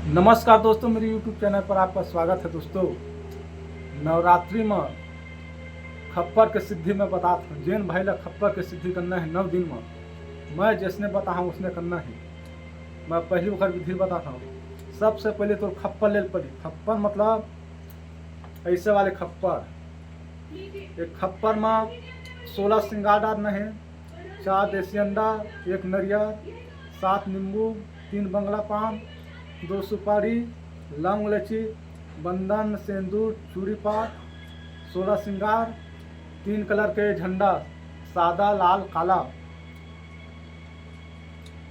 नमस्कार दोस्तों, मेरे YouTube चैनल पर आपका स्वागत है। दोस्तों, नवरात्रि में खप्पर के सिद्धि में बता जैन भाई ला खप्पर के सिद्धि करना है 9 दिन में। मैं जिसने बता हूँ उसने करना है। मैं पहली वक्त विधि बताता हूँ। सबसे पहले तो खप्पर ले पड़ी। खप्पर मतलब ऐसे वाले खप्पर। एक खप्पर में 16 श्रृंगार डालना है, 4 देसी अंडा, 1 नरियल, 7 नींबू, 3 बंगला पान, 2 सुपारी, लौंग, इलायची, बंधन, सिंदूर, चूड़ी पाट, 16 श्रृंगार, 3 कलर के झंडा, सादा, लाल, काला,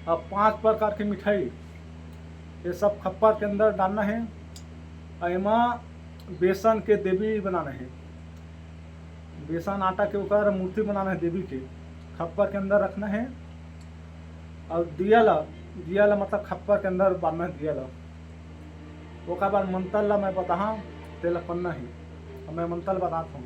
और 5 प्रकार की मिठाई। ये सब खप्पर के अंदर डालना है। एमा बेसन के देवी बनाना है। बेसन आटा के ऊपर मूर्ति बनाना है देवी के, खप्पर के अंदर रखना है। और दिया ला मतलब खप्पर के अंदर बांधना है दिया ला। ओका बाद मंत्र ला मैं बता तेला पन्ना है और मैं मंत्र बताता हूँ।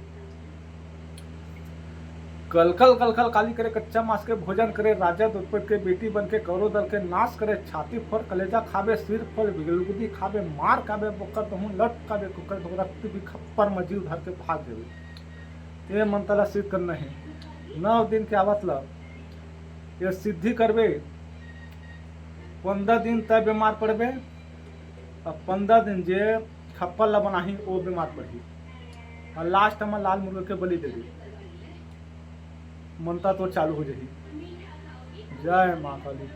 कलकल कलकल काली करे, कच्चा मांस के भोजन करे, राजा दुष्पट के बेटी बन के कौरव दल के नाश करे, छाती फोड़ कलेजा खावे, सिर फल बिगलगुदी खावे, मार खावे, बोकर दहूं लट खावे, कुकर रक्त भी खप्पर में जीव धर के भाग देवे। ये मंत्र ला सिद्ध करना है 9 दिन के आवत ला। ये सिद्धि करबे 15 दिन तय बीमार पड़बे, और 15 दिन जे खप्पर ला बनाही वो बीमार पड़ी, और लास्ट में लाल मुर्गे के बलि देवी। मंत्र तो चालू हो जाही। जय माँ काली।